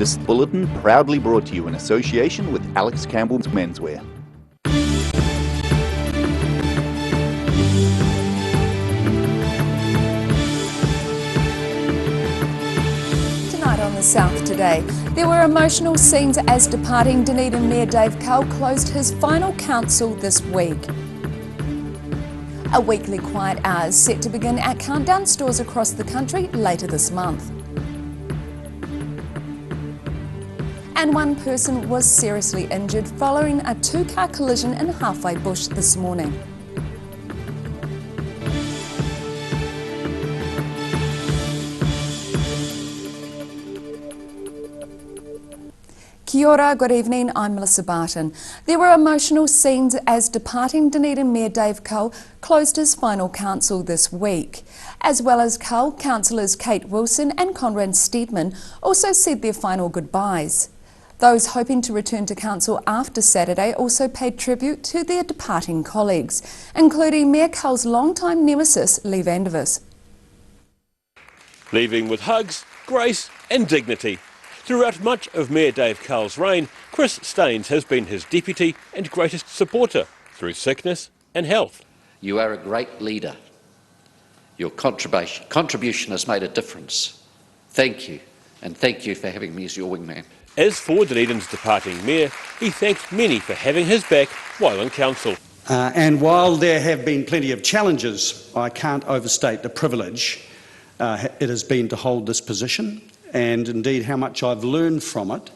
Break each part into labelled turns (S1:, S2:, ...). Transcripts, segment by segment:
S1: This bulletin proudly brought to you in association with Alex Campbell's Menswear.
S2: On the South today, there were emotional scenes as departing Dunedin Mayor Dave Cull closed his final council this week. A weekly quiet hour is set to begin at Countdown stores across the country later this month. And one person was seriously injured following a two-car collision in Halfway Bush this morning. Kia ora, good evening, I'm Melissa Barton. There were emotional scenes as departing Dunedin Mayor Dave Cull closed his final council this week. As well as Cull, councillors Kate Wilson and Conrad Steedman also said their final goodbyes. Those hoping to return to council after Saturday also paid tribute to their departing colleagues, including Mayor Cull's longtime nemesis, Lee Vandervis.
S3: Leaving with hugs, grace and dignity. Throughout much of Mayor Dave Cull's reign, Chris Staines has been his deputy and greatest supporter through sickness and health.
S4: You are a great leader. Your contribution has made a difference. Thank you, and thank you for having me as your wingman.
S3: As for Dunedin's departing mayor, he thanked many for having his back while in council.
S5: And while there have been plenty of challenges, I can't overstate the privilege it has been to hold this position, and indeed how much I've learned from it,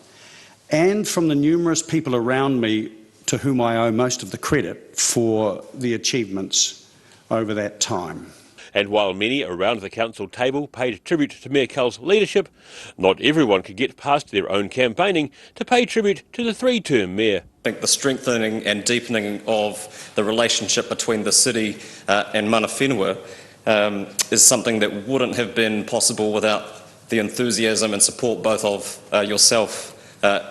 S5: and from the numerous people around me to whom I owe most of the credit for the achievements over that time.
S3: And while many around the council table paid tribute to Mayor Cull's leadership, not everyone could get past their own campaigning to pay tribute to the three-term mayor.
S6: I think the strengthening and deepening of the relationship between the city and Mana Whenua is something that wouldn't have been possible without the enthusiasm and support both of yourself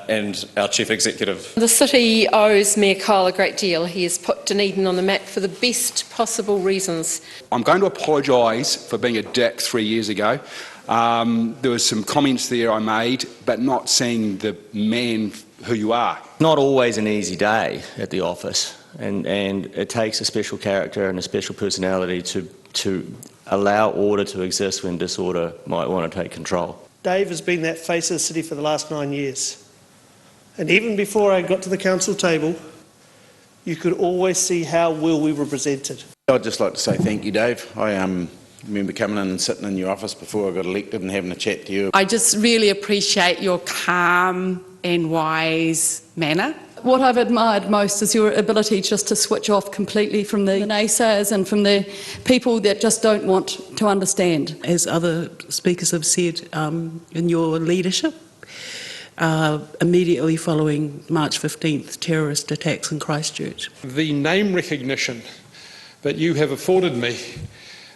S6: and our Chief Executive.
S7: The city owes Mayor Cull a great deal. He has put Dunedin on the map for the best possible reasons.
S8: I'm going to apologise for being a dick 3 years ago. There were some comments there I made, but not seeing the man who you are.
S9: Not always an easy day at the office, and it takes a special character and a special personality to allow order to exist when disorder might want to take control.
S10: Dave has been that face of the city for the last 9 years. And even before I got to the council table, you could always see how well we were presented.
S11: I'd just like to say thank you, Dave. I remember coming in and sitting in your office before I got elected and having a chat to you.
S12: I just really appreciate your calm and wise manner. What I've admired most is your ability just to switch off completely from the naysayers and from the people that just don't want to understand.
S13: As other speakers have said, in your leadership, immediately following March 15th terrorist attacks in Christchurch.
S14: The name recognition that you have afforded me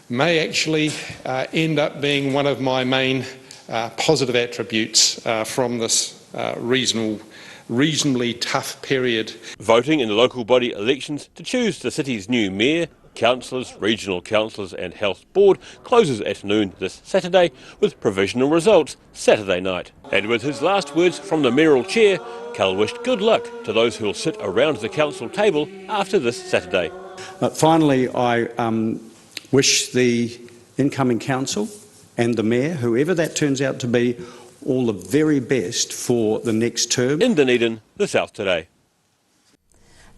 S14: may actually end up being one of my main positive attributes from this reasonably tough period.
S3: Voting in the local body elections to choose the city's new mayor, councillors, regional councillors and health board closes at noon this Saturday, with provisional results Saturday night. And with his last words from the mayoral chair, Cull wished good luck to those who will sit around the council table after this Saturday.
S5: But finally, I wish the incoming council and the mayor, whoever that turns out to be, all the very best for the next term.
S3: In Dunedin, the South Today.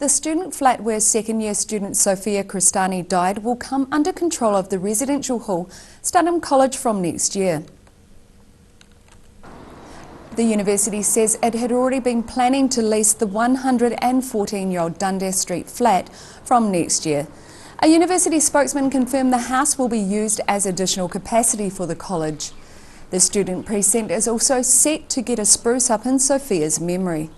S2: The student flat where second-year student Sophia Cristani died will come under control of the residential hall, Studham College, from next year. The university says it had already been planning to lease the 114-year-old Dundas Street flat from next year. A university spokesman confirmed the house will be used as additional capacity for the college. The student precinct is also set to get a spruce up in Sophia's memory.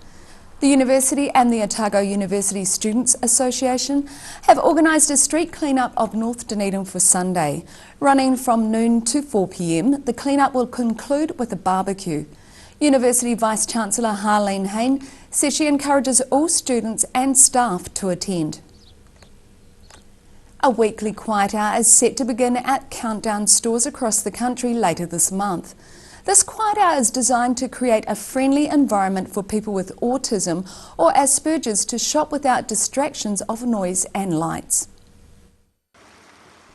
S2: The university and the Otago University Students Association have organised a street clean-up of North Dunedin for Sunday. Running from noon to 4 p.m, the clean-up will conclude with a barbecue. University Vice-Chancellor Harleen Hain says she encourages all students and staff to attend. A weekly quiet hour is set to begin at Countdown stores across the country later this month. This quiet hour is designed to create a friendly environment for people with autism or Asperger's to shop without distractions of noise and lights.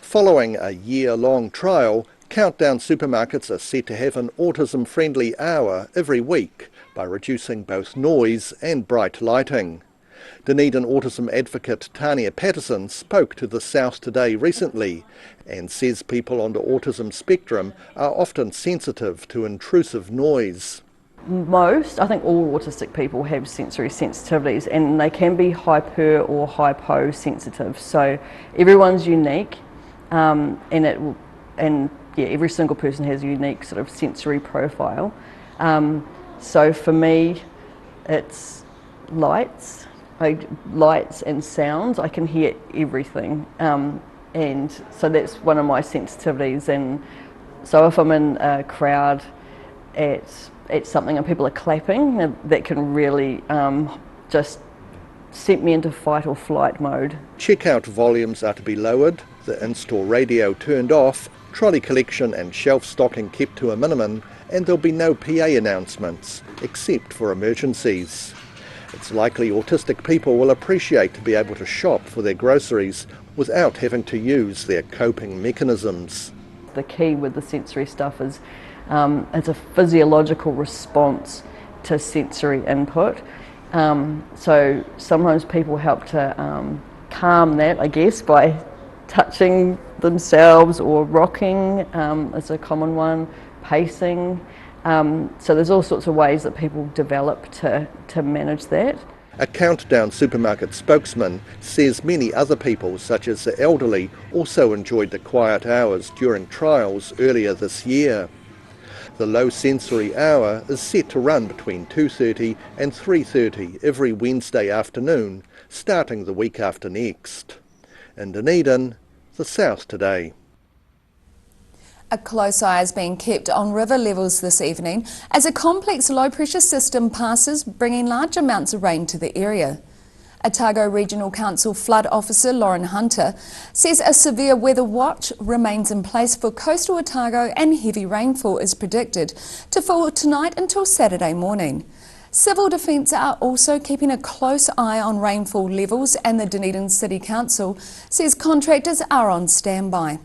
S15: Following a year-long trial, Countdown supermarkets are set to have an autism-friendly hour every week by reducing both noise and bright lighting. Dunedin autism advocate Tania Patterson spoke to the South Today recently and says people on the autism spectrum are often sensitive to intrusive noise.
S16: I think all autistic people have sensory sensitivities, and they can be hyper or hypo sensitive. So everyone's unique, every single person has a unique sort of sensory profile. So for me, it's lights and sounds. I can hear everything, and so that's one of my sensitivities. And so if I'm in a crowd at something and people are clapping, that can really just set me into fight or flight mode.
S15: Checkout volumes are to be lowered, the in-store radio turned off, trolley collection and shelf stocking kept to a minimum, and there'll be no PA announcements, except for emergencies. It's likely autistic people will appreciate to be able to shop for their groceries without having to use their coping mechanisms.
S16: The key with the sensory stuff is it's a physiological response to sensory input. So sometimes people help to calm that, I guess, by touching themselves or rocking is a common one, pacing. So there's all sorts of ways that people develop to manage that.
S15: A Countdown supermarket spokesman says many other people, such as the elderly, also enjoyed the quiet hours during trials earlier this year. The low sensory hour is set to run between 2:30 and 3:30 every Wednesday afternoon, starting the week after next. In Dunedin, the South Today.
S2: A close eye is being kept on river levels this evening as a complex low-pressure system passes, bringing large amounts of rain to the area. Otago Regional Council Flood Officer Lauren Hunter says a severe weather watch remains in place for coastal Otago and heavy rainfall is predicted to fall tonight until Saturday morning. Civil Defence are also keeping a close eye on rainfall levels, and the Dunedin City Council says contractors are on standby.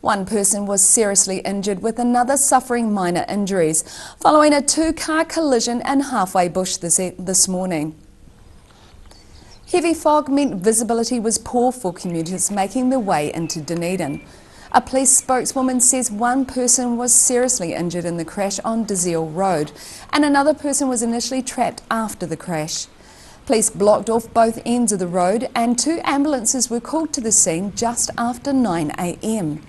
S2: One person was seriously injured with another suffering minor injuries following a two-car collision in Halfway Bush this morning. Heavy fog meant visibility was poor for commuters making their way into Dunedin. A police spokeswoman says one person was seriously injured in the crash on Dazeel Road and another person was initially trapped after the crash. Police blocked off both ends of the road and 2 ambulances were called to the scene just after 9 a.m.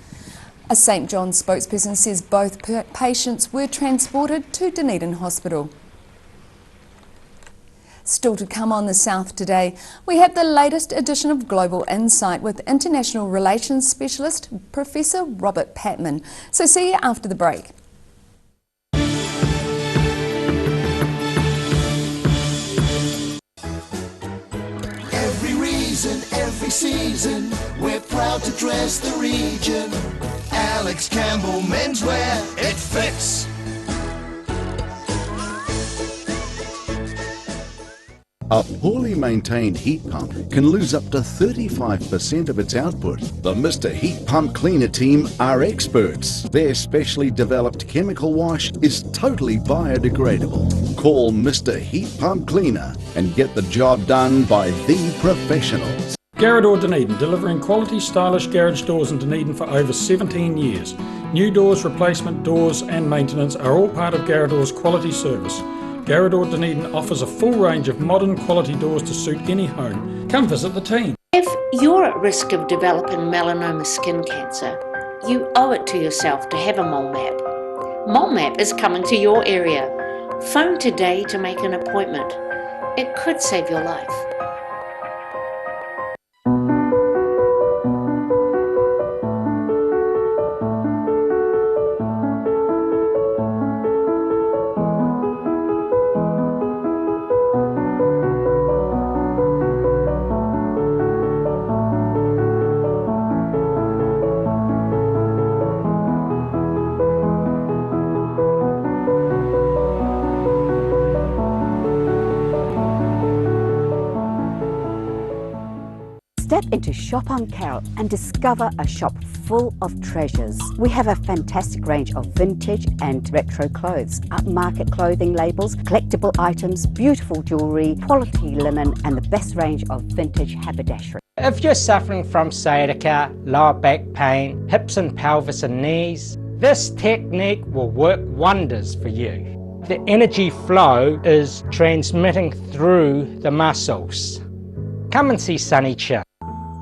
S2: A St John's spokesperson says both patients were transported to Dunedin Hospital. Still to come on the South Today, we have the latest edition of Global Insight with International Relations Specialist Professor Robert Patman. So see you after the break.
S17: Every reason, every season, we're proud to dress the region. Alex Campbell Menswear, it fits.
S18: A poorly maintained heat pump can lose up to 35% of its output. The Mr. Heat Pump Cleaner team are experts. Their specially developed chemical wash is totally biodegradable. Call Mr. Heat Pump Cleaner and get the job done by the professionals.
S19: Garrador Dunedin, delivering quality, stylish garage doors in Dunedin for over 17 years. New doors, replacement doors and maintenance are all part of Garrador's quality service. Garrador Dunedin offers a full range of modern quality doors to suit any home. Come visit the team.
S20: If you're at risk of developing melanoma skin cancer, you owe it to yourself to have a mole map. Mole Map is coming to your area. Phone today to make an appointment. It could save your life.
S21: Step into Shop on Carroll and discover a shop full of treasures. We have a fantastic range of vintage and retro clothes, upmarket clothing labels, collectible items, beautiful jewellery, quality linen and the best range of vintage haberdashery.
S22: If you're suffering from sciatica, lower back pain, hips and pelvis and knees, this technique will work wonders for you. The energy flow is transmitting through the muscles. Come and see Sunny Chin.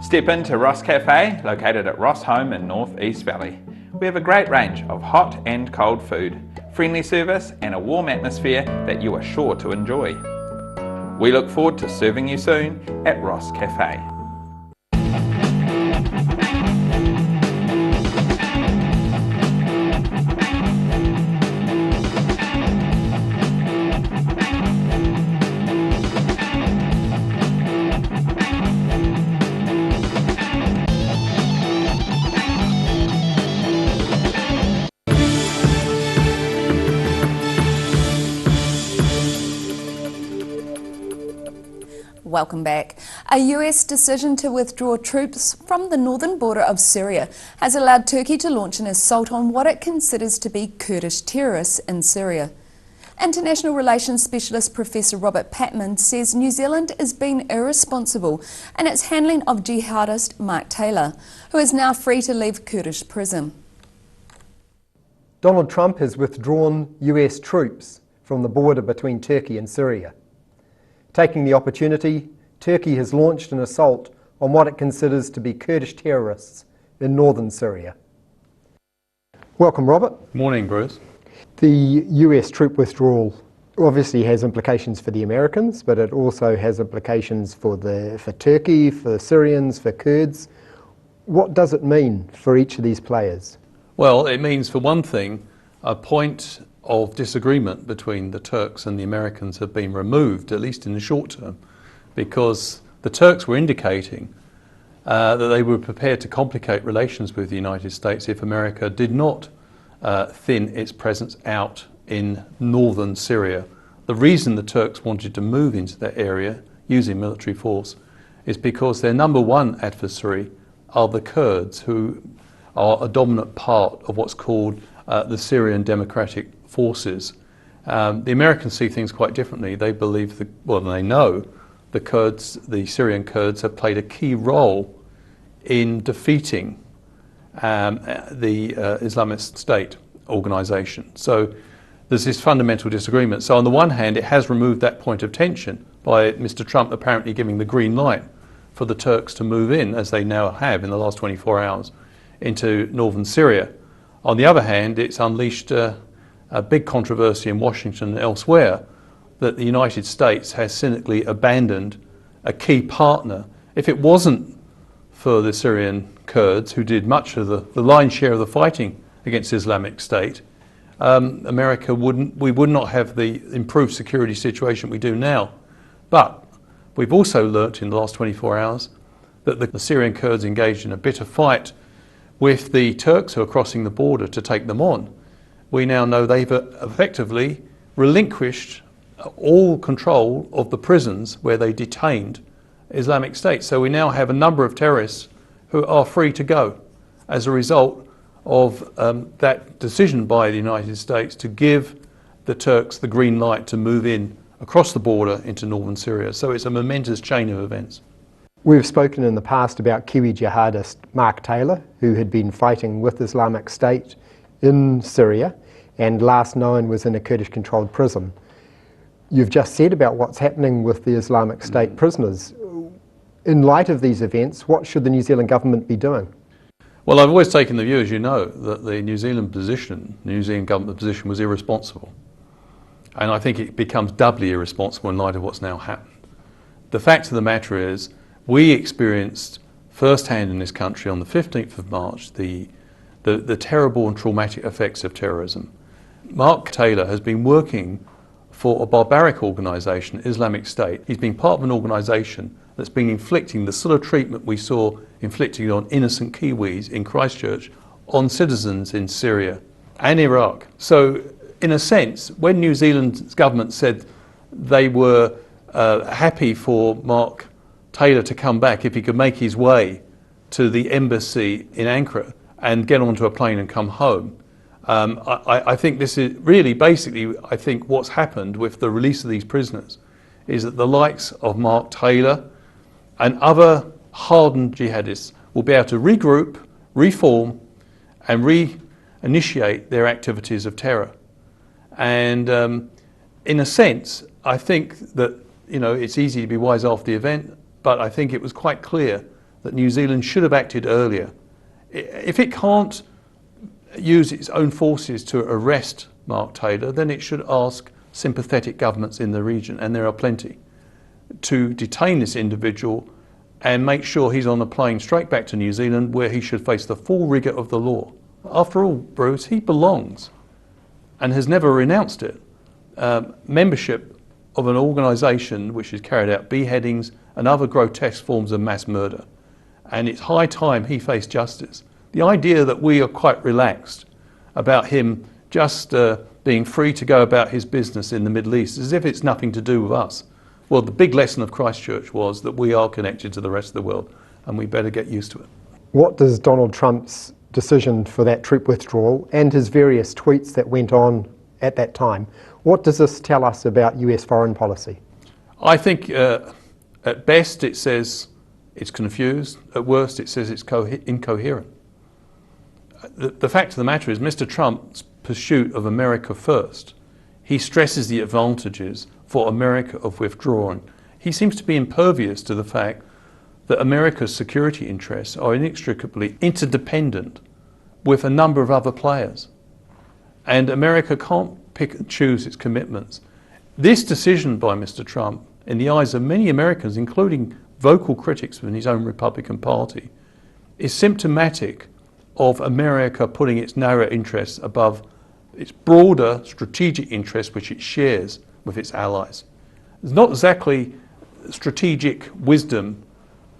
S23: Step into Ross Cafe, located at Ross Home in North East Valley. We have a great range of hot and cold food, friendly service and a warm atmosphere that you are sure to enjoy. We look forward to serving you soon at Ross Cafe.
S2: Welcome back. A US decision to withdraw troops from the northern border of Syria has allowed Turkey to launch an assault on what it considers to be Kurdish terrorists in Syria. International relations specialist Professor Robert Patman says New Zealand is being irresponsible in its handling of jihadist Mark Taylor, who is now free to leave Kurdish prison.
S24: Donald Trump has withdrawn US troops from the border between Turkey and Syria. Taking the opportunity, Turkey has launched an assault on what it considers to be Kurdish terrorists in northern Syria. Welcome, Robert.
S25: Morning, Bruce.
S24: The US troop withdrawal obviously has implications for the Americans, but it also has implications for Turkey, for Syrians, for Kurds. What does it mean for each of these players?
S25: Well, it means, for one thing, a point of disagreement between the Turks and the Americans have been removed, at least in the short term, because the Turks were indicating that they were prepared to complicate relations with the United States if America did not thin its presence out in northern Syria. The reason the Turks wanted to move into that area using military force is because their number one adversary are the Kurds, who are a dominant part of what's called the Syrian Democratic Forces. The Americans see things quite differently. They believe, they know the Kurds, the Syrian Kurds, have played a key role in defeating the Islamist State organisation. So there's this fundamental disagreement. So on the one hand, it has removed that point of tension by Mr. Trump apparently giving the green light for the Turks to move in, as they now have in the last 24 hours, into northern Syria. On the other hand, it's unleashed a big controversy in Washington and elsewhere that the United States has cynically abandoned a key partner. If it wasn't for the Syrian Kurds, who did much of the lion's share of the fighting against Islamic State, we would not have the improved security situation we do now. But we've also learnt in the last 24 hours that the Syrian Kurds engaged in a bitter fight with the Turks who are crossing the border to take them on. We now know they've effectively relinquished all control of the prisons where they detained Islamic State. So we now have a number of terrorists who are free to go as a result of that decision by the United States to give the Turks the green light to move in across the border into northern Syria. So it's a momentous chain of events.
S24: We've spoken in the past about Kiwi jihadist Mark Taylor, who had been fighting with Islamic State in Syria and last known was in a Kurdish-controlled prison. You've just said about what's happening with the Islamic State prisoners. In light of these events, what should the New Zealand government be doing?
S25: Well, I've always taken the view, as you know, that the New Zealand government position was irresponsible. And I think it becomes doubly irresponsible in light of what's now happened. The fact of the matter is, we experienced firsthand in this country on the 15th of March the terrible and traumatic effects of terrorism. Mark Taylor has been working for a barbaric organisation, Islamic State. He's been part of an organisation that's been inflicting the sort of treatment we saw inflicted on innocent Kiwis in Christchurch on citizens in Syria and Iraq. So, in a sense, when New Zealand's government said they were happy for Mark Taylor to come back if he could make his way to the embassy in Ankara and get onto a plane and come home. I think this is really basically, I think what's happened with the release of these prisoners is that the likes of Mark Taylor and other hardened jihadists will be able to regroup, reform and reinitiate their activities of terror. And in a sense, I think that, you know, it's easy to be wise after the event, but I think it was quite clear that New Zealand should have acted earlier. If it can't use its own forces to arrest Mark Taylor, then it should ask sympathetic governments in the region, and there are plenty, to detain this individual and make sure he's on a plane straight back to New Zealand, where he should face the full rigour of the law. After all, Bruce, he belongs and has never renounced it. Membership of an organisation which has carried out beheadings and other grotesque forms of mass murder. And it's high time he faced justice. The idea that we are quite relaxed about him just being free to go about his business in the Middle East, as if it's nothing to do with us. Well, the big lesson of Christchurch was that we are connected to the rest of the world, and we better get used to it.
S24: What does Donald Trump's decision for that troop withdrawal and his various tweets that went on at that time, what does this tell us about US foreign policy?
S25: I think at best it says it's confused, at worst it says it's incoherent. The fact of the matter is Mr. Trump's pursuit of America first, he stresses the advantages for America of withdrawing. He seems to be impervious to the fact that America's security interests are inextricably interdependent with a number of other players. And America can't pick and choose its commitments. This decision by Mr. Trump, in the eyes of many Americans, including vocal critics within his own Republican Party, is symptomatic of America putting its narrow interests above its broader strategic interests which it shares with its allies. It's not exactly strategic wisdom,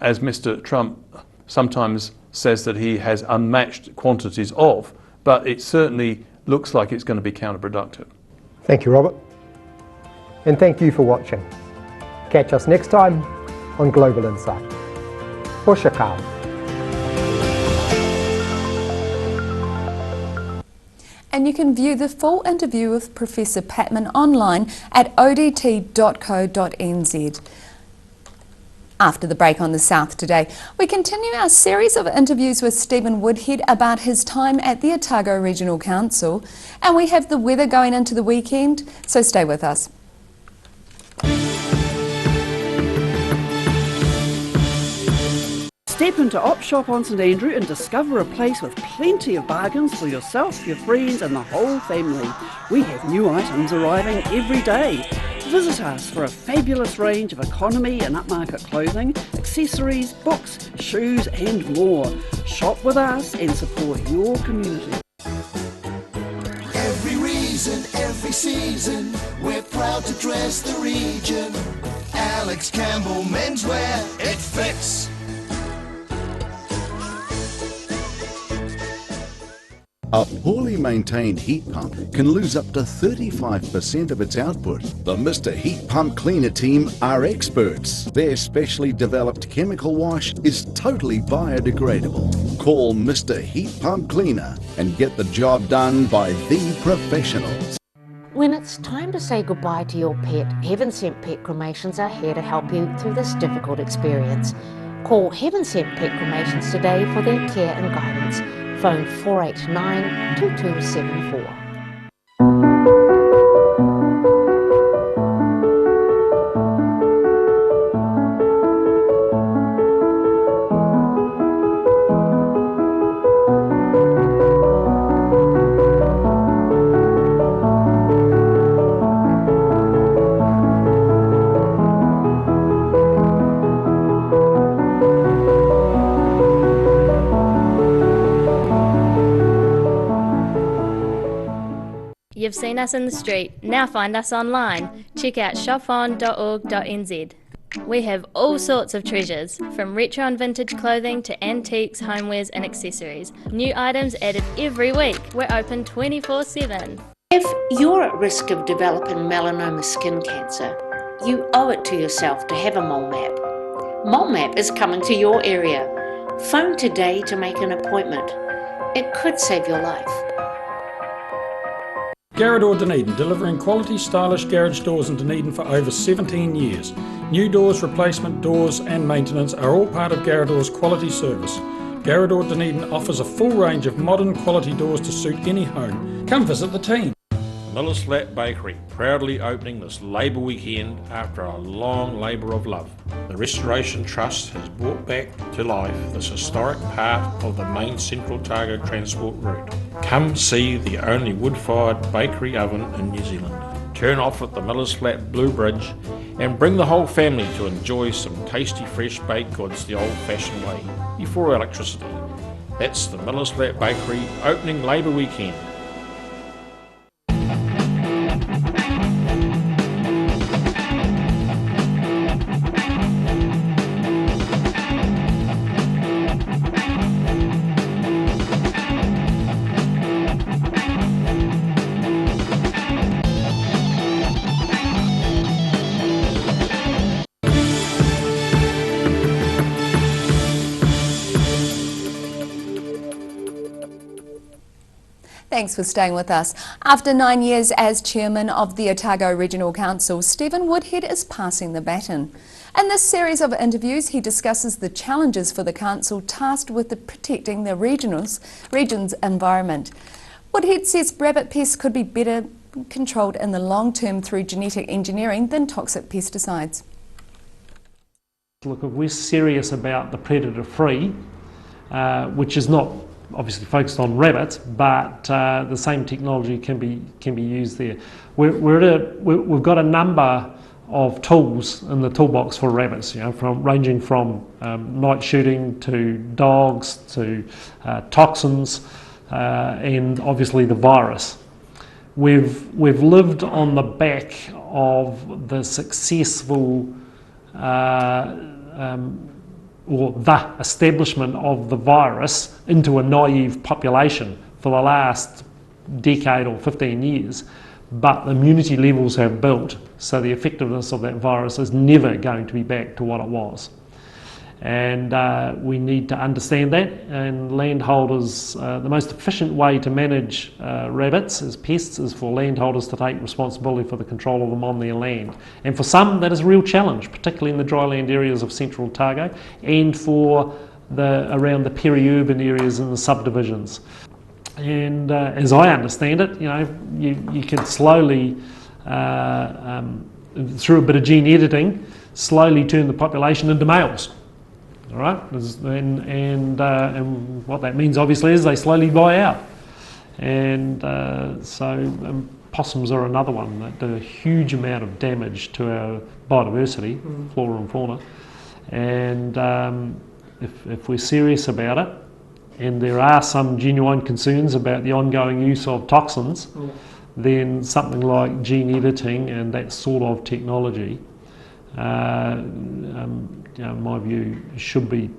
S25: as Mr. Trump sometimes says that he has unmatched quantities of, but it certainly looks like it's going to be counterproductive.
S24: Thank you, Robert. And thank you for watching. Catch us next time on Global Insight. Hoshakal.
S2: And you can view the full interview with Professor Patman online at odt.co.nz. After the break on The South Today, we continue our series of interviews with Stephen Woodhead about his time at the Otago Regional Council, and we have the weather going into the weekend, so stay with us.
S1: Step into Op Shop on St Andrew and discover a place with plenty of bargains for yourself, your friends and the whole family. We have new items arriving every day. Visit us for a fabulous range of economy and upmarket clothing, accessories, books, shoes and more. Shop with us and support your community.
S17: Every reason, every season, we're proud to dress the region. Alex Campbell Menswear, it fits.
S18: A poorly maintained heat pump can lose up to 35% of its output. The Mr. Heat Pump Cleaner team are experts. Their specially developed chemical wash is totally biodegradable. Call Mr. Heat Pump Cleaner and get the job done by the professionals.
S20: When it's time to say goodbye to your pet, Heaven Sent Pet Cremations are here to help you through this difficult experience. Call Heaven Sent Pet Cremations today for their care and guidance. Phone 489 2274.
S4: You've seen us in the street, now find us online. Check out shopon.org.nz. We have all sorts of treasures, from retro and vintage clothing to antiques, homewares and accessories. New items added every week. We're open 24/7.
S20: If you're at risk of developing melanoma skin cancer, you owe it to yourself to have a mole map. MoleMap is coming to your area. Phone today to make an appointment. It could save your life.
S19: Garrador Dunedin, delivering quality, stylish garage doors in Dunedin for over 17 years. New doors, replacement doors and maintenance are all part of Garrador's quality service. Garrador Dunedin offers a full range of modern quality doors to suit any home. Come visit the team.
S6: Miller's Flat Bakery, proudly opening this Labour weekend after a long labour of love. The Restoration Trust has brought back to life this historic part of the main Central Otago transport route. Come see the only wood-fired bakery oven in New Zealand. Turn off at the Miller's Flat Blue Bridge and bring the whole family to enjoy some tasty fresh baked goods the old-fashioned way, before electricity. That's the Miller's Flat Bakery opening Labour weekend.
S2: Thanks for staying with us. After 9 years as chairman of the Otago Regional Council, Stephen Woodhead is passing the baton. In this series of interviews, he discusses the challenges for the council tasked with protecting the region's environment. Woodhead says rabbit pests could be better controlled in the long term through genetic engineering than toxic pesticides.
S7: Look, if we're serious about the predator-free, which is not obviously focused on rabbits, but the same technology can be used there. We've got a number of tools in the toolbox for rabbits, ranging from night shooting to dogs to toxins and obviously the virus. We've lived on the back of the successful or the establishment of the virus into a naive population for the last decade or 15 years, but the immunity levels have built, so the effectiveness of that virus is never going to be back to what it was. And we need to understand that, and landholders, the most efficient way to manage rabbits as pests is for landholders to take responsibility for the control of them on their land. And for some that is a real challenge, particularly in the dryland areas of Central Otago and for around the peri-urban areas and the subdivisions. And as I understand it, you can slowly, through a bit of gene editing, slowly turn the population into males. All right, and what that means obviously is they slowly die out, and so possums are another one that do a huge amount of damage to our biodiversity, flora and fauna. And if we're serious about it, and there are some genuine concerns about the ongoing use of toxins, then something like gene editing and that sort of technology, in my view, should be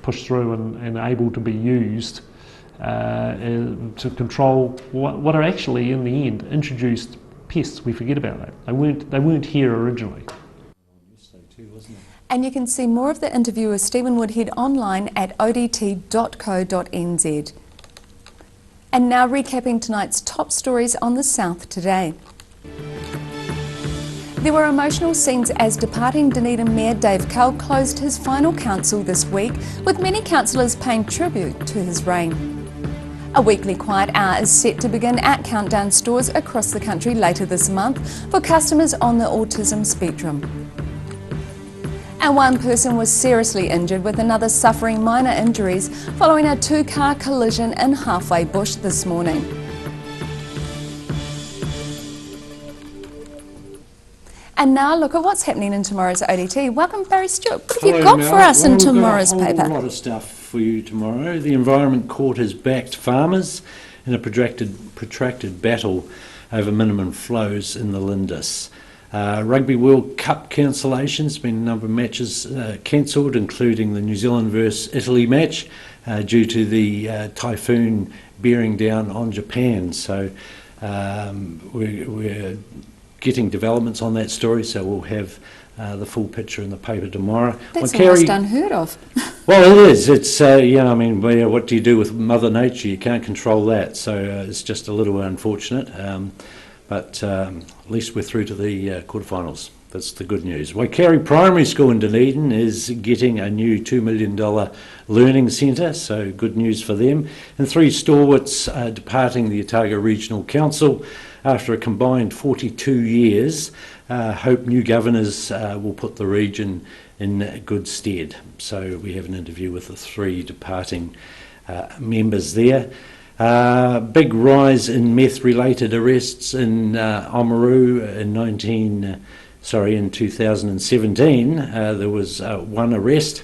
S7: pushed through and able to be used to control what are actually, in the end, introduced pests. We forget about that. They weren't here originally.
S2: And you can see more of the interview with Stephen Woodhead online at odt.co.nz. And now recapping tonight's top stories on the South today. There were emotional scenes as departing Dunedin Mayor Dave Cull closed his final council this week, with many councillors paying tribute to his reign. A weekly quiet hour is set to begin at Countdown stores across the country later this month for customers on the autism spectrum. And one person was seriously injured, with another suffering minor injuries following a two-car collision in Halfway Bush this morning. And now look at what's happening in tomorrow's ODT. Welcome, Barry Stewart. What have you got for us in tomorrow's paper?
S8: We've got a lot of stuff for you tomorrow. The Environment Court has backed farmers in a protracted battle over minimum flows in the Lindis. Rugby World Cup cancellations, been a number of matches cancelled, including the New Zealand versus Italy match, due to the typhoon bearing down on Japan. So we're getting developments on that story, so we'll have the full picture in the paper tomorrow.
S2: That's almost unheard of.
S8: Well, it is. It's, I mean, what do you do with Mother Nature? You can't control that, so it's just a little unfortunate. But at least we're through to the quarterfinals. That's the good news. Waikari Primary School in Dunedin is getting a new $2 million learning centre, so good news for them. And 3 stalwarts departing the Otago Regional Council after a combined 42 years. Hope new governors will put the region in good stead. So we have an interview with the 3 departing members there. Big rise in meth-related arrests in Oamaru in 2017. There was 1 arrest,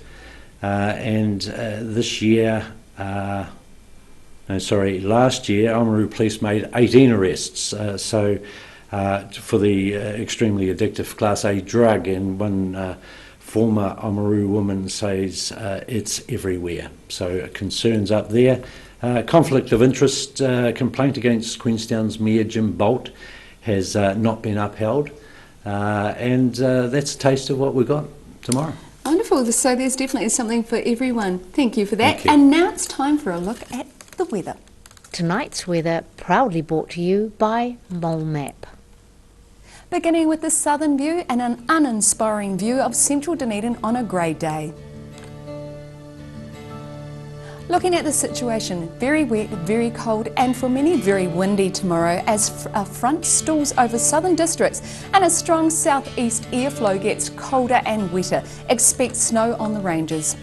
S8: and last year, Oamaru police made 18 arrests. For the extremely addictive Class A drug, and one former Oamaru woman says it's everywhere. So concerns up there. Conflict of interest complaint against Queenstown's Mayor Jim Bolt has not been upheld, and that's a taste of what we've got tomorrow.
S2: Wonderful, so there's definitely something for everyone. Thank you for that.
S8: Thank you.
S2: And now it's time for a look at the weather.
S20: Tonight's weather proudly brought to you by Mole Map.
S2: Beginning with the southern view and an uninspiring view of central Dunedin on a grey day. Looking at the situation, very wet, very cold, and for many very windy tomorrow as a front stalls over southern districts and a strong southeast airflow gets colder and wetter. Expect snow on the ranges.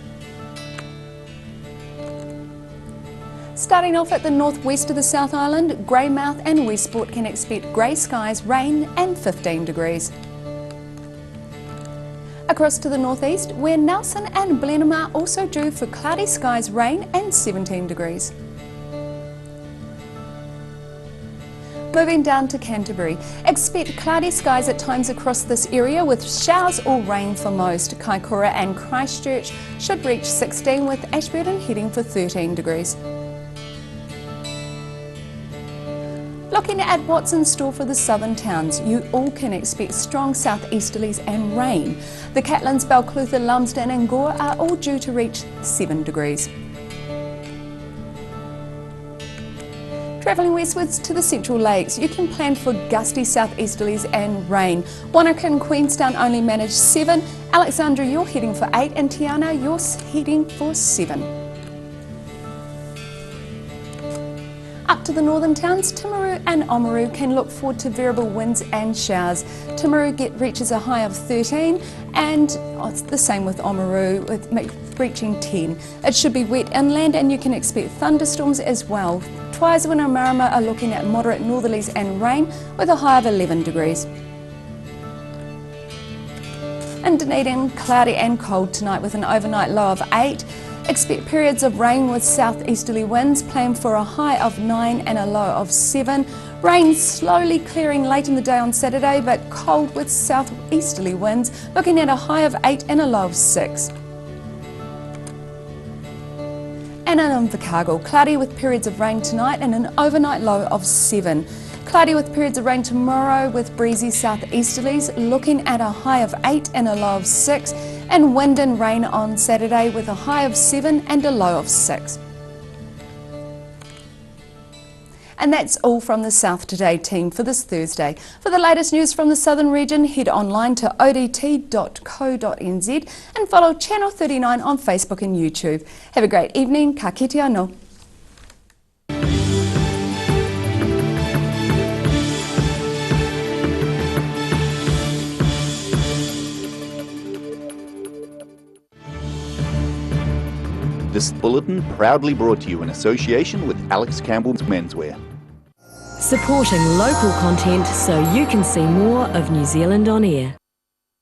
S2: Starting off at the northwest of the South Island, Greymouth and Westport can expect grey skies, rain and 15 degrees. Across to the northeast, where Nelson and Blenheim are also due for cloudy skies, rain and 17 degrees. Moving down to Canterbury, expect cloudy skies at times across this area with showers or rain for most. Kaikoura and Christchurch should reach 16 with Ashburton heading for 13 degrees. Looking at what's in store for the southern towns, you all can expect strong southeasterlies and rain. The Catlins, Balclutha, Lumsden and Gore are all due to reach 7 degrees. Travelling westwards to the Central Lakes, you can plan for gusty southeasterlies and rain. Wanaka and Queenstown only manage 7, Alexandra you're heading for 8 and Tiana you're heading for 7. Up to the northern towns, Timaru and Oamaru can look forward to variable winds and showers. Timaru reaches a high of 13 and it's the same with Oamaru with reaching 10. It should be wet inland and you can expect thunderstorms as well. Twizel and Marama are looking at moderate northerlies and rain with a high of 11 degrees. In Dunedin, cloudy and cold tonight with an overnight low of 8. Expect periods of rain with southeasterly winds, planned for a high of 9 and a low of 7. Rain slowly clearing late in the day on Saturday, but cold with southeasterly winds, looking at a high of 8 and a low of 6. And in Invercargill, cloudy with periods of rain tonight and an overnight low of 7. Cloudy with periods of rain tomorrow with breezy southeasterlies, looking at a high of 8 and a low of 6. And wind and rain on Saturday with a high of 7 and a low of 6. And that's all from the South Today team for this Thursday. For the latest news from the southern region, head online to odt.co.nz and follow Channel 39 on Facebook and YouTube. Have a great evening. Ka kite anō.
S9: This bulletin proudly brought to you in association with Alex Campbell's Menswear.
S10: Supporting local content so you can see more of New Zealand on air.